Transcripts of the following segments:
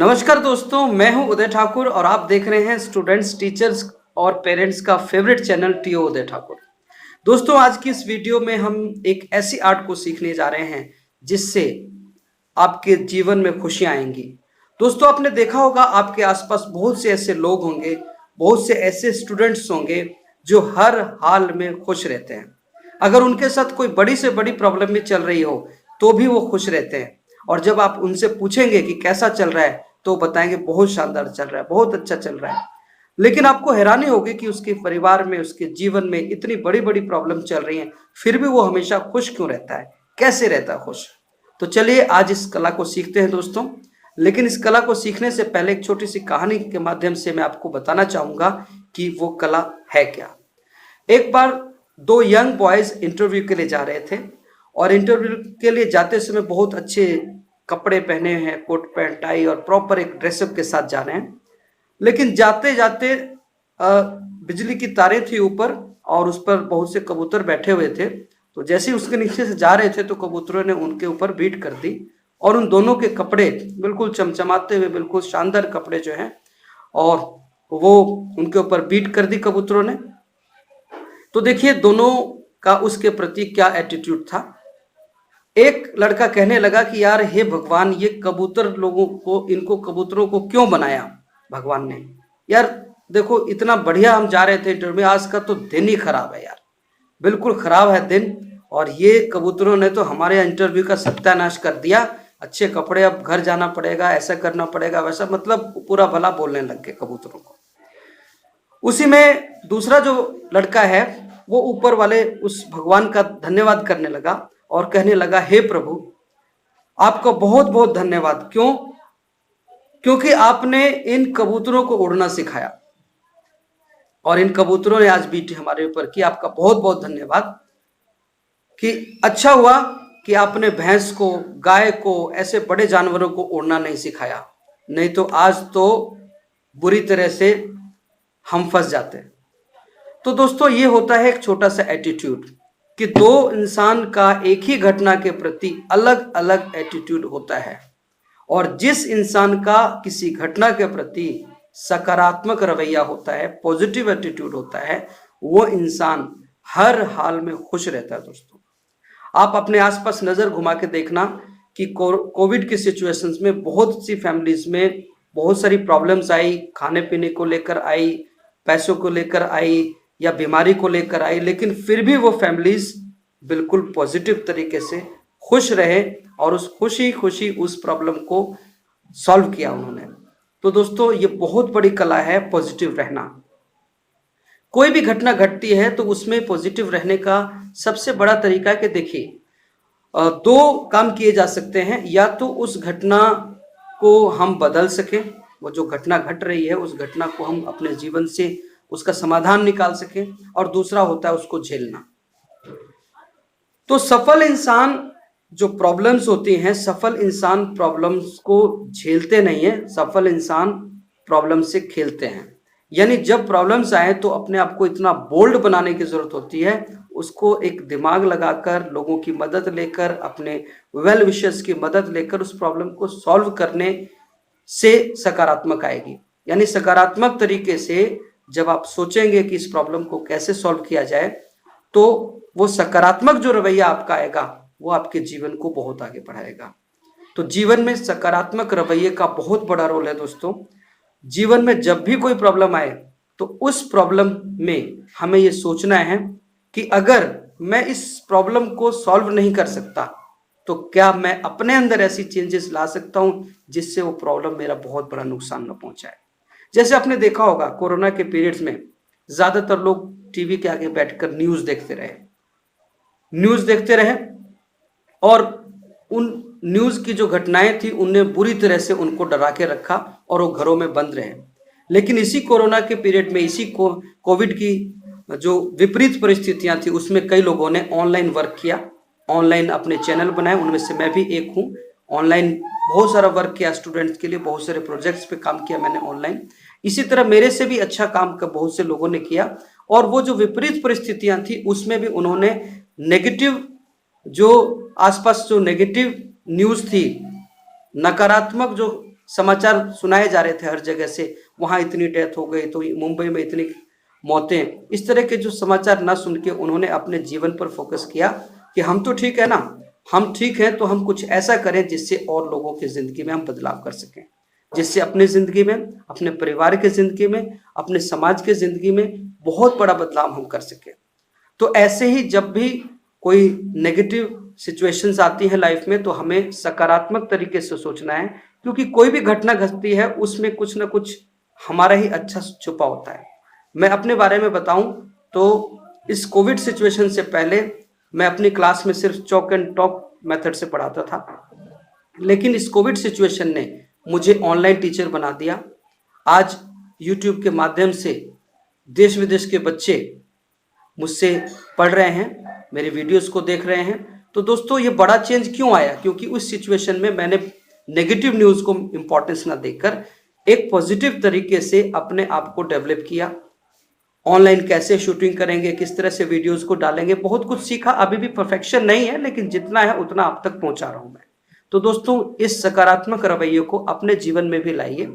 नमस्कार दोस्तों, मैं हूं उदय ठाकुर और आप देख रहे हैं स्टूडेंट्स, टीचर्स और पेरेंट्स का फेवरेट चैनल टीओ उदय ठाकुर। दोस्तों, आज की इस वीडियो में हम एक ऐसी आर्ट को सीखने जा रहे हैं जिससे आपके जीवन में खुशियां आएंगी। दोस्तों, आपने देखा होगा आपके आसपास बहुत से ऐसे लोग होंगे, बहुत से ऐसे स्टूडेंट्स होंगे जो हर हाल में खुश रहते हैं। अगर उनके साथ कोई बड़ी से बड़ी प्रॉब्लम भी चल रही हो तो भी वो खुश रहते हैं। और जब आप उनसे पूछेंगे कि कैसा चल रहा है तो बताएंगे बहुत शानदार चल रहा है, बहुत अच्छा चल रहा है। लेकिन आपको हैरानी होगी कि उसके परिवार में, उसके जीवन में इतनी बड़ी बड़ी प्रॉब्लम चल रही हैं, फिर भी वो हमेशा खुश क्यों रहता है, कैसे रहता है खुश। तो चलिए आज इस कला को सीखते हैं दोस्तों। लेकिन इस कला को सीखने से पहले एक छोटी सी कहानी के माध्यम से मैं आपको बताना चाहूंगा कि वो कला है क्या। एक बार दो यंग बॉयज इंटरव्यू के लिए जा रहे थे और इंटरव्यू के लिए जाते समय बहुत अच्छे कपड़े पहने हैं, कोट पैंट टाई और प्रॉपर एक ड्रेसअप के साथ जा रहे हैं। लेकिन जाते जाते बिजली की तारें थी ऊपर और उस पर बहुत से कबूतर बैठे हुए थे। तो जैसे ही उसके नीचे से जा रहे थे तो कबूतरों ने उनके ऊपर बीट कर दी और उन दोनों के कपड़े बिल्कुल चमचमाते हुए, बिल्कुल शानदार कपड़े जो हैं, और वो उनके ऊपर बीट कर दी कबूतरों ने। तो देखिए दोनों का उसके प्रति क्या एटीट्यूड था। एक लड़का कहने लगा कि यार हे भगवान, ये कबूतर लोगों को, इनको कबूतरों को क्यों बनाया भगवान ने। यार देखो, इतना बढ़िया हम जा रहे थे इंटरव्यू में, आज का तो दिन ही खराब है यार, बिल्कुल खराब है दिन। और ये कबूतरों ने तो हमारे इंटरव्यू का सत्यानाश कर दिया। अच्छे कपड़े, अब घर जाना पड़ेगा, ऐसा करना पड़ेगा, वैसा, मतलब पूरा भला बोलने लग गए कबूतरों को। उसी में दूसरा जो लड़का है वो ऊपर वाले उस भगवान का धन्यवाद करने लगा और कहने लगा, हे प्रभु, आपका बहुत बहुत धन्यवाद। क्यों? क्योंकि आपने इन कबूतरों को उड़ना सिखाया और इन कबूतरों ने आज बीट हमारे ऊपर की। आपका बहुत बहुत धन्यवाद कि अच्छा हुआ कि आपने भैंस को, गाय को, ऐसे बड़े जानवरों को उड़ना नहीं सिखाया, नहीं तो आज तो बुरी तरह से हम फंस जाते। तो दोस्तों, ये होता है एक छोटा सा एटीट्यूड कि दो इंसान का एक ही घटना के प्रति अलग अलग एटीट्यूड होता है। और जिस इंसान का किसी घटना के प्रति सकारात्मक रवैया होता है, पॉजिटिव एटीट्यूड होता है, वो इंसान हर हाल में खुश रहता है। दोस्तों, आप अपने आसपास नजर घुमा के देखना कि कोविड की सिचुएशंस में बहुत सी फैमिलीज में बहुत सारी प्रॉब्लम्स आई, खाने पीने को लेकर आई, पैसों को लेकर आई या बीमारी को लेकर आई, लेकिन फिर भी वो फैमिलीज बिल्कुल पॉजिटिव तरीके से खुश रहे और उस खुशी खुशी उस प्रॉब्लम को सॉल्व किया उन्होंने। तो दोस्तों, ये बहुत बड़ी कला है पॉजिटिव रहना। कोई भी घटना घटती है तो उसमें पॉजिटिव रहने का सबसे बड़ा तरीका है कि देखिए, दो काम किए जा सकते हैं। या तो उस घटना को हम बदल सकें, वो जो घटना घट रही है उस घटना को हम अपने जीवन से उसका समाधान निकाल सकें, और दूसरा होता है उसको झेलना। तो सफल इंसान जो प्रॉब्लम्स होती हैं, सफल इंसान प्रॉब्लम्स को झेलते नहीं है, सफल इंसान प्रॉब्लम से खेलते हैं। यानी जब प्रॉब्लम्स आए तो अपने आप को इतना बोल्ड बनाने की जरूरत होती है, उसको एक दिमाग लगाकर, लोगों की मदद लेकर, अपने वेल विशर्स की मदद लेकर उस प्रॉब्लम को सॉल्व करने से सकारात्मक आएगी। यानी सकारात्मक तरीके से जब आप सोचेंगे कि इस प्रॉब्लम को कैसे सॉल्व किया जाए, तो वो सकारात्मक जो रवैया आपका आएगा वो आपके जीवन को बहुत आगे बढ़ाएगा। तो जीवन में सकारात्मक रवैये का बहुत बड़ा रोल है दोस्तों। जीवन में जब भी कोई प्रॉब्लम आए तो उस प्रॉब्लम में हमें ये सोचना है कि अगर मैं इस प्रॉब्लम को सॉल्व नहीं कर सकता तो क्या मैं अपने अंदर ऐसी चेंजेस ला सकता हूं जिससे वो प्रॉब्लम मेरा बहुत बड़ा नुकसान न पहुंचाए। जैसे आपने देखा होगा कोरोना के पीरियड्स में ज्यादातर लोग टीवी के आगे बैठकर न्यूज देखते रहे और उन न्यूज की जो घटनाएं थी उन्हें बुरी तरह से उनको डरा के रखा और वो घरों में बंद रहे। लेकिन इसी कोरोना के पीरियड में, इसी कोविड की जो विपरीत परिस्थितियां थी, उसमें कई लोगों ने ऑनलाइन वर्क किया, ऑनलाइन अपने चैनल बनाए, उनमें से मैं भी एक हूँ। ऑनलाइन बहुत सारा वर्क किया स्टूडेंट्स के लिए, बहुत सारे प्रोजेक्ट्स पे काम किया मैंने ऑनलाइन। इसी तरह मेरे से भी अच्छा काम बहुत से लोगों ने किया। और वो जो विपरीत परिस्थितियां थी उसमें भी उन्होंने नेगेटिव, जो आसपास जो नेगेटिव न्यूज थी, नकारात्मक जो समाचार सुनाए जा रहे थे हर जगह से, वहां इतनी डेथ हो गई, तो मुंबई में इतनी मौतें, इस तरह के जो समाचार ना सुन के उन्होंने अपने जीवन पर फोकस किया कि हम तो ठीक है ना, हम ठीक हैं तो हम कुछ ऐसा करें जिससे और लोगों की जिंदगी में हम बदलाव कर सकें, जिससे अपनी जिंदगी में, अपने परिवार की जिंदगी में, अपने समाज की जिंदगी में बहुत बड़ा बदलाव हम कर सकें। तो ऐसे ही जब भी कोई नेगेटिव सिचुएशंस आती है लाइफ में, तो हमें सकारात्मक तरीके से सोचना है, क्योंकि कोई भी घटना घटती है उसमें कुछ ना कुछ हमारा ही अच्छा छुपा होता है। मैं अपने बारे में बताऊं तो इस कोविड सिचुएशन से पहले मैं अपनी क्लास में सिर्फ चॉक एंड टॉक मेथड से पढ़ाता था, लेकिन इस कोविड सिचुएशन ने मुझे ऑनलाइन टीचर बना दिया। आज यूट्यूब के माध्यम से देश विदेश के बच्चे मुझसे पढ़ रहे हैं, मेरे वीडियोस को देख रहे हैं। तो दोस्तों ये बड़ा चेंज क्यों आया? क्योंकि उस सिचुएशन में मैंने नेगेटिव न्यूज़ को इंपॉर्टेंस ना देकर एक पॉजिटिव तरीके से अपने आप को डेवलप किया। ऑनलाइन कैसे शूटिंग करेंगे, किस तरह से वीडियोस को डालेंगे, बहुत कुछ सीखा। अभी भी परफेक्शन नहीं है, लेकिन जितना है उतना आप तक पहुंचा रहा हूं मैं। तो दोस्तों इस सकारात्मक रवैये को अपने जीवन में भी लाइए,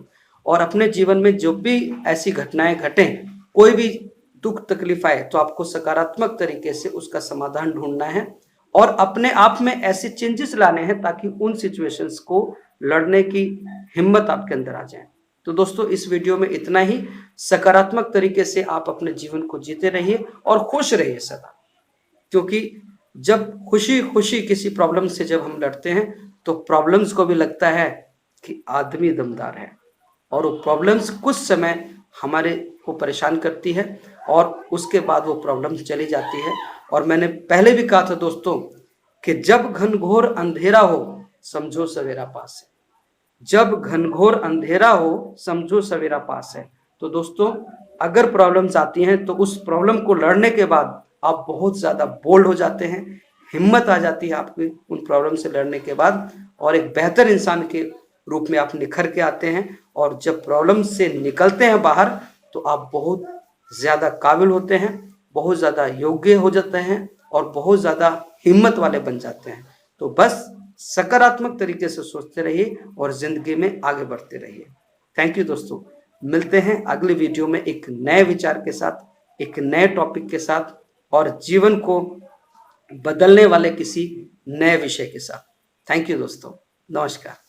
और अपने जीवन में जो भी ऐसी घटनाएं घटें, कोई भी दुख तकलीफ आए, तो आपको सकारात्मक तरीके से उसका समाधान ढूंढना है और अपने आप में ऐसे चेंजेस लाने हैं ताकि उन सिचुएशंस को लड़ने की हिम्मत आपके अंदर आ जाए। तो दोस्तों इस वीडियो में इतना ही। सकारात्मक तरीके से आप अपने जीवन को जीते रहिए और खुश रहिए सदा, क्योंकि जब खुशी खुशी किसी प्रॉब्लम से जब हम लड़ते हैं तो प्रॉब्लम्स को भी लगता है कि आदमी दमदार है, और वो प्रॉब्लम्स कुछ समय हमारे को परेशान करती है और उसके बाद वो प्रॉब्लम्स चली जाती है। और मैंने पहले भी कहा था दोस्तों कि जब घनघोर अंधेरा हो समझो सवेरा पास है, जब घनघोर अंधेरा हो समझो सवेरा पास है। तो दोस्तों अगर प्रॉब्लम्स आती हैं तो उस प्रॉब्लम को लड़ने के बाद आप बहुत ज़्यादा बोल्ड हो जाते हैं, हिम्मत आ जाती है आपकी उन प्रॉब्लम से लड़ने के बाद, और एक बेहतर इंसान के रूप में आप निखर के आते हैं। और जब प्रॉब्लम से निकलते हैं बाहर तो आप बहुत ज़्यादा काबिल होते हैं, बहुत ज़्यादा योग्य हो जाते हैं और बहुत ज़्यादा हिम्मत वाले बन जाते हैं। तो बस सकारात्मक तरीके से सोचते रहिए और ज़िंदगी में आगे बढ़ते रहिए। थैंक यू दोस्तों, मिलते हैं अगले वीडियो में एक नए विचार के साथ, एक नए टॉपिक के साथ और जीवन को बदलने वाले किसी नए विषय के साथ। थैंक यू दोस्तों, नमस्कार।